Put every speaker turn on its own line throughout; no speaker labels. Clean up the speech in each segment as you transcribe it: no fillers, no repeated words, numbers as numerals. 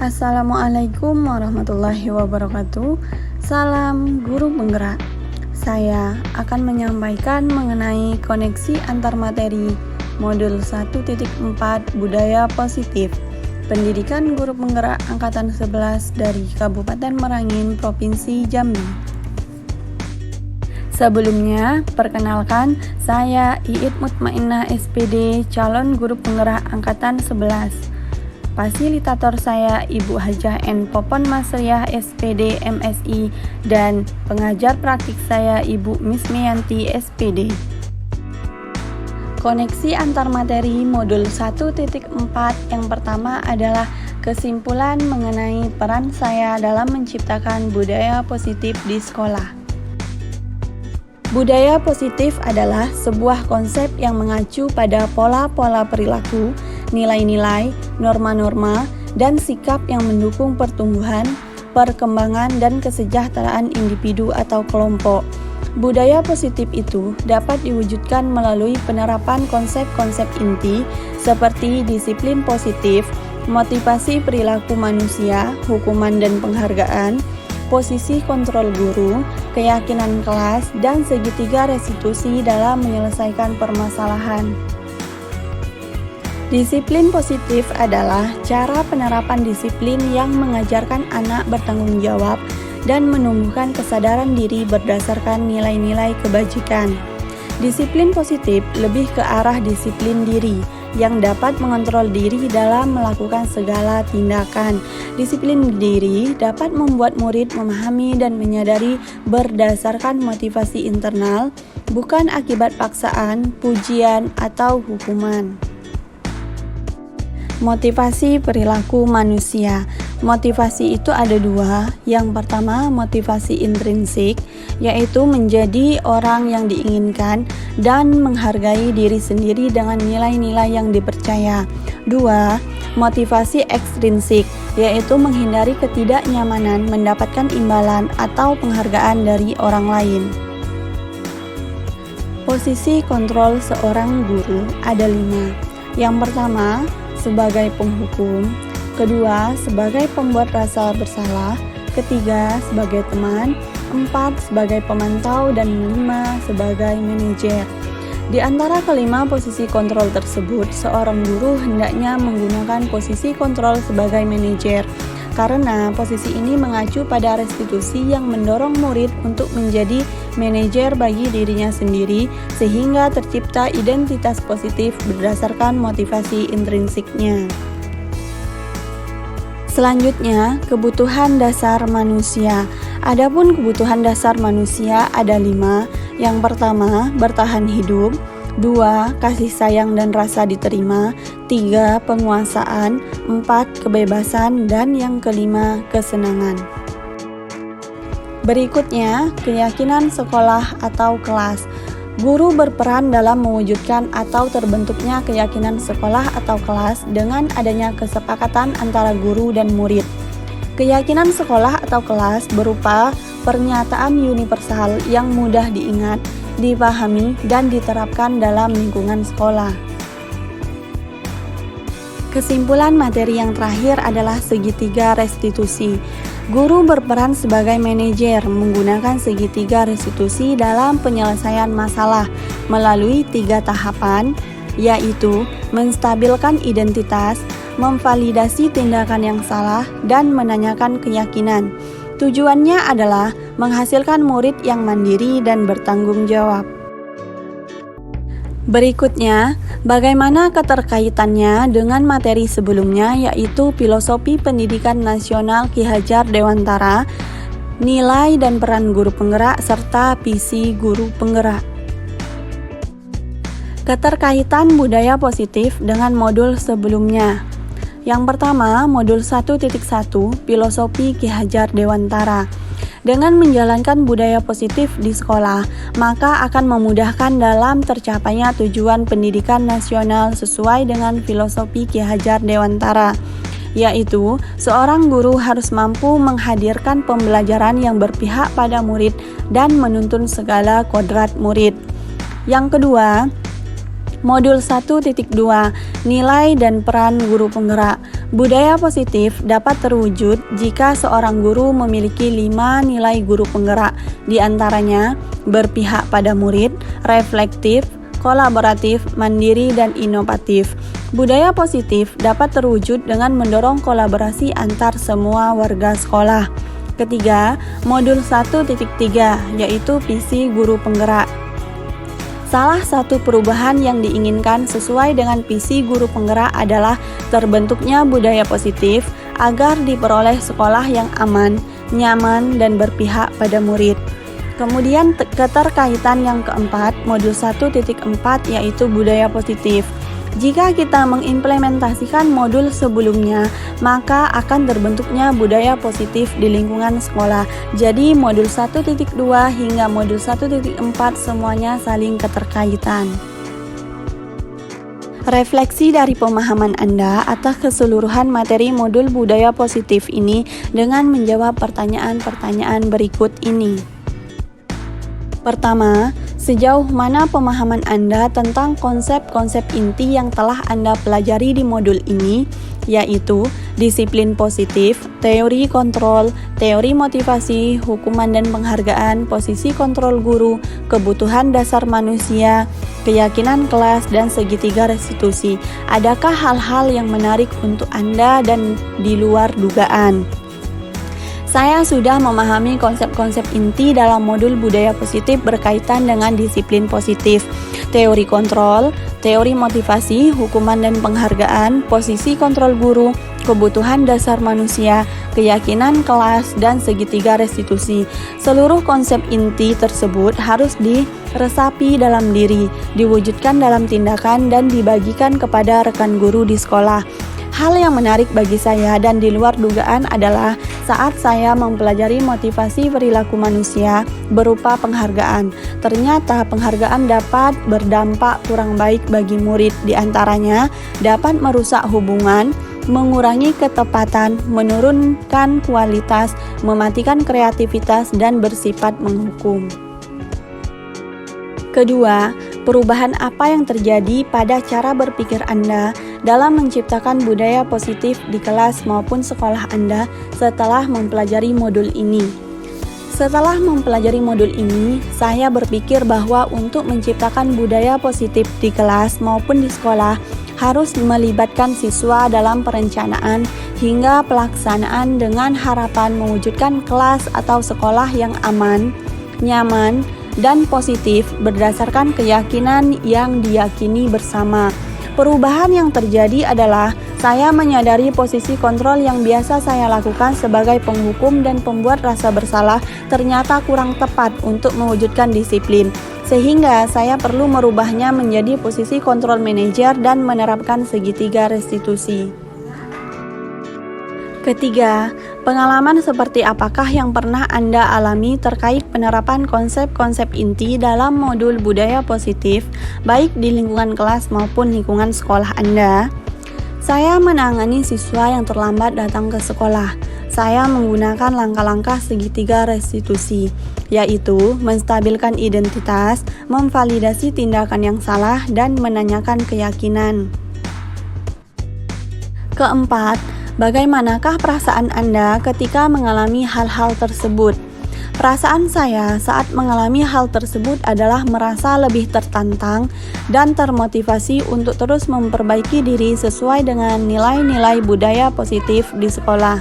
Assalamualaikum warahmatullahi wabarakatuh. Salam guru penggerak. Saya akan menyampaikan mengenai koneksi antar materi modul 1.4 Budaya Positif Pendidikan Guru Penggerak Angkatan 11 dari Kabupaten Merangin, Provinsi Jambi. Sebelumnya, perkenalkan, saya Iit Mutmainnah SPD, calon guru penggerak Angkatan 11. Fasilitator saya Ibu Hajah N. Popon Masriah SPD MSI dan pengajar praktik saya Ibu Mismianti SPD. Koneksi antar materi modul 1.4 yang pertama adalah kesimpulan mengenai peran saya dalam menciptakan budaya positif di sekolah. Budaya positif adalah sebuah konsep yang mengacu pada pola-pola perilaku, nilai-nilai, norma-norma, dan sikap yang mendukung pertumbuhan, perkembangan, dan kesejahteraan individu atau kelompok. Budaya positif itu dapat diwujudkan melalui penerapan konsep-konsep inti seperti disiplin positif, motivasi perilaku manusia, hukuman dan penghargaan, posisi kontrol guru, keyakinan kelas, dan segitiga restitusi dalam menyelesaikan permasalahan. Disiplin positif adalah cara penerapan disiplin yang mengajarkan anak bertanggung jawab dan menumbuhkan kesadaran diri berdasarkan nilai-nilai kebajikan. Disiplin positif lebih ke arah disiplin diri yang dapat mengontrol diri dalam melakukan segala tindakan. Disiplin diri dapat membuat murid memahami dan menyadari berdasarkan motivasi internal, bukan akibat paksaan, pujian, atau hukuman. Motivasi perilaku manusia. Motivasi itu ada dua. Yang pertama, motivasi intrinsik, yaitu menjadi orang yang diinginkan dan menghargai diri sendiri dengan nilai-nilai yang dipercaya. Dua, motivasi ekstrinsik, yaitu menghindari ketidaknyamanan mendapatkan imbalan atau penghargaan dari orang lain. Posisi kontrol seorang guru ada 5. Yang pertama, sebagai penghukum, kedua, sebagai pembuat rasa bersalah, ketiga, sebagai teman, 4, sebagai pemantau, dan 5, sebagai manajer. Di antara kelima posisi kontrol tersebut, seorang guru hendaknya menggunakan posisi kontrol sebagai manajer, karena posisi ini mengacu pada restitusi yang mendorong murid untuk menjadi manajer bagi dirinya sendiri, sehingga tercipta identitas positif berdasarkan motivasi intrinsiknya. Selanjutnya, kebutuhan dasar manusia. Adapun kebutuhan dasar manusia ada 5. Yang pertama, bertahan hidup. 2. Kasih sayang dan rasa diterima. 3. Penguasaan. 4. Kebebasan. Dan yang kelima, kesenangan. Berikutnya, keyakinan sekolah atau kelas. Guru berperan dalam mewujudkan atau terbentuknya keyakinan sekolah atau kelas dengan adanya kesepakatan antara guru dan murid. Keyakinan sekolah atau kelas berupa pernyataan universal yang mudah diingat, dipahami, dan diterapkan dalam lingkungan sekolah. Kesimpulan materi yang terakhir adalah segitiga restitusi. Guru berperan sebagai manajer menggunakan segitiga restitusi dalam penyelesaian masalah melalui 3 tahapan, yaitu menstabilkan identitas, memvalidasi tindakan yang salah, dan menanyakan keyakinan. Tujuannya adalah menghasilkan murid yang mandiri dan bertanggung jawab. Berikutnya, bagaimana keterkaitannya dengan materi sebelumnya, yaitu Filosofi Pendidikan Nasional Ki Hajar Dewantara, nilai dan peran guru penggerak, serta visi guru penggerak. Keterkaitan budaya positif dengan modul sebelumnya. Yang pertama, modul 1.1 Filosofi Ki Hajar Dewantara. Dengan menjalankan budaya positif di sekolah, maka akan memudahkan dalam tercapainya tujuan pendidikan nasional sesuai dengan filosofi Ki Hajar Dewantara, yaitu seorang guru harus mampu menghadirkan pembelajaran yang berpihak pada murid dan menuntun segala kodrat murid. Yang kedua, Modul 1.2 Nilai dan peran guru penggerak. Budaya positif dapat terwujud jika seorang guru memiliki 5 nilai guru penggerak, di antaranya berpihak pada murid, reflektif, kolaboratif, mandiri, dan inovatif. Budaya positif dapat terwujud dengan mendorong kolaborasi antar semua warga sekolah. Ketiga, modul 1.3 yaitu visi guru penggerak. Salah satu perubahan yang diinginkan sesuai dengan visi guru penggerak adalah terbentuknya budaya positif agar diperoleh sekolah yang aman, nyaman, dan berpihak pada murid. Kemudian keterkaitan yang keempat, modul 1.4 yaitu budaya positif. Jika kita mengimplementasikan modul sebelumnya, maka akan terbentuknya budaya positif di lingkungan sekolah. Jadi modul 1.2 hingga modul 1.4 semuanya saling keterkaitan. Refleksi dari pemahaman Anda atas keseluruhan materi modul budaya positif ini dengan menjawab pertanyaan-pertanyaan berikut ini. Pertama, sejauh mana pemahaman Anda tentang konsep-konsep inti yang telah Anda pelajari di modul ini, yaitu disiplin positif, teori kontrol, teori motivasi, hukuman dan penghargaan, posisi kontrol guru, kebutuhan dasar manusia, keyakinan kelas, dan segitiga restitusi. Adakah hal-hal yang menarik untuk Anda dan di luar dugaan? Saya sudah memahami konsep-konsep inti dalam modul budaya positif berkaitan dengan disiplin positif, teori kontrol, teori motivasi, hukuman dan penghargaan, posisi kontrol guru, kebutuhan dasar manusia, keyakinan kelas, dan segitiga restitusi. Seluruh konsep inti tersebut harus diresapi dalam diri, diwujudkan dalam tindakan, dan dibagikan kepada rekan guru di sekolah. Hal yang menarik bagi saya dan di luar dugaan adalah saat saya mempelajari motivasi perilaku manusia berupa penghargaan. Ternyata penghargaan dapat berdampak kurang baik bagi murid, di antaranya dapat merusak hubungan, mengurangi ketepatan, menurunkan kualitas, mematikan kreativitas, dan bersifat menghukum. Kedua, perubahan apa yang terjadi pada cara berpikir Anda dalam menciptakan budaya positif di kelas maupun sekolah Anda setelah mempelajari modul ini? Setelah mempelajari modul ini, saya berpikir bahwa untuk menciptakan budaya positif di kelas maupun di sekolah harus melibatkan siswa dalam perencanaan hingga pelaksanaan dengan harapan mewujudkan kelas atau sekolah yang aman, nyaman, dan positif berdasarkan keyakinan yang diyakini bersama. Perubahan yang terjadi adalah saya menyadari posisi kontrol yang biasa saya lakukan sebagai penghukum dan pembuat rasa bersalah ternyata kurang tepat untuk mewujudkan disiplin, sehingga saya perlu merubahnya menjadi posisi kontrol manajer dan menerapkan segitiga restitusi. Ketiga, pengalaman seperti apakah yang pernah Anda alami terkait penerapan konsep-konsep inti dalam modul budaya positif, baik di lingkungan kelas maupun lingkungan sekolah Anda? Saya menangani siswa yang terlambat datang ke sekolah. Saya menggunakan langkah-langkah segitiga restitusi, yaitu menstabilkan identitas, memvalidasi tindakan yang salah, dan menanyakan keyakinan. Keempat, bagaimanakah perasaan Anda ketika mengalami hal-hal tersebut? Perasaan saya saat mengalami hal tersebut adalah merasa lebih tertantang dan termotivasi untuk terus memperbaiki diri sesuai dengan nilai-nilai budaya positif di sekolah.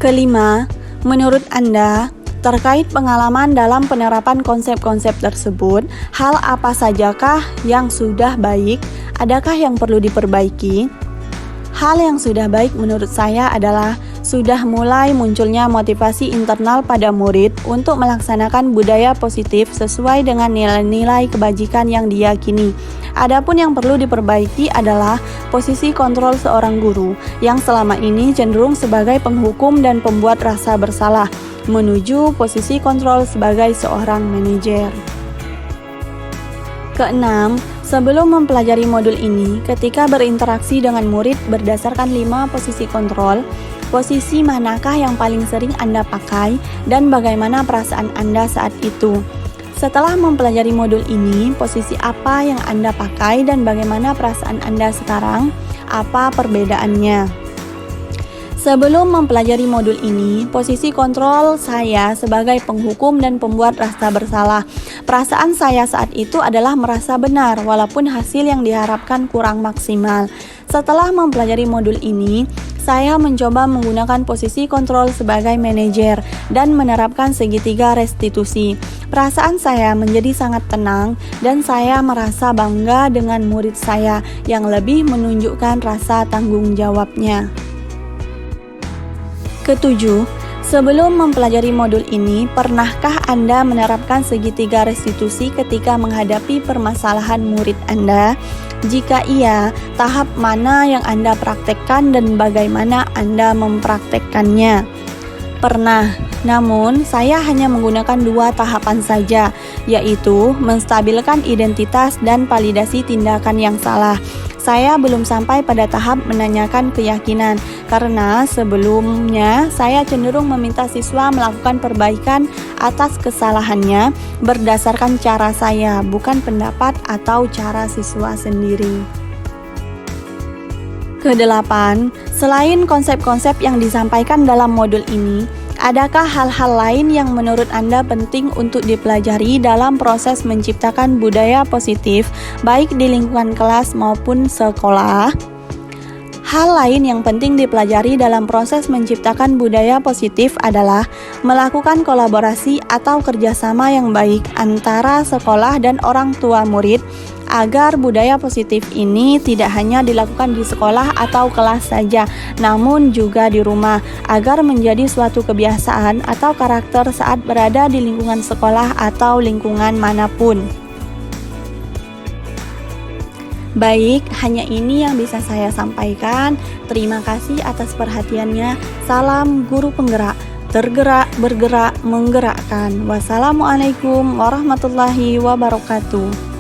Kelima, menurut Anda, terkait pengalaman dalam penerapan konsep-konsep tersebut, hal apa sajakah yang sudah baik? Adakah yang perlu diperbaiki? Hal yang sudah baik menurut saya adalah sudah mulai munculnya motivasi internal pada murid untuk melaksanakan budaya positif sesuai dengan nilai-nilai kebajikan yang diyakini. Adapun yang perlu diperbaiki adalah posisi kontrol seorang guru yang selama ini cenderung sebagai penghukum dan pembuat rasa bersalah, menuju posisi kontrol sebagai seorang manajer. Keenam, sebelum mempelajari modul ini, ketika berinteraksi dengan murid berdasarkan 5 posisi kontrol, posisi manakah yang paling sering Anda pakai dan bagaimana perasaan Anda saat itu? Setelah mempelajari modul ini, posisi apa yang Anda pakai dan bagaimana perasaan Anda sekarang? Apa perbedaannya? Sebelum mempelajari modul ini, posisi kontrol saya sebagai penghukum dan pembuat rasa bersalah. Perasaan saya saat itu adalah merasa benar, walaupun hasil yang diharapkan kurang maksimal. Setelah mempelajari modul ini, saya mencoba menggunakan posisi kontrol sebagai manajer dan menerapkan segitiga restitusi. Perasaan saya menjadi sangat tenang dan saya merasa bangga dengan murid saya yang lebih menunjukkan rasa tanggung jawabnya. Ketujuh, sebelum mempelajari modul ini, pernahkah Anda menerapkan segitiga restitusi ketika menghadapi permasalahan murid Anda? Jika iya, tahap mana yang Anda praktekkan dan bagaimana Anda mempraktekkannya? Pernah, namun saya hanya menggunakan 2 tahapan saja, yaitu menstabilkan identitas dan validasi tindakan yang salah. Saya belum sampai pada tahap menanyakan keyakinan, karena sebelumnya saya cenderung meminta siswa melakukan perbaikan atas kesalahannya berdasarkan cara saya, bukan pendapat atau cara siswa sendiri. Kedelapan, selain konsep-konsep yang disampaikan dalam modul ini, adakah hal-hal lain yang menurut Anda penting untuk dipelajari dalam proses menciptakan budaya positif, baik di lingkungan kelas maupun sekolah? Hal lain yang penting dipelajari dalam proses menciptakan budaya positif adalah melakukan kolaborasi atau kerjasama yang baik antara sekolah dan orang tua murid, agar budaya positif ini tidak hanya dilakukan di sekolah atau kelas saja, namun juga di rumah, agar menjadi suatu kebiasaan atau karakter saat berada di lingkungan sekolah atau lingkungan manapun. Baik, hanya ini yang bisa saya sampaikan. Terima kasih atas perhatiannya. Salam guru penggerak, tergerak, bergerak, menggerakkan. Wassalamualaikum warahmatullahi wabarakatuh.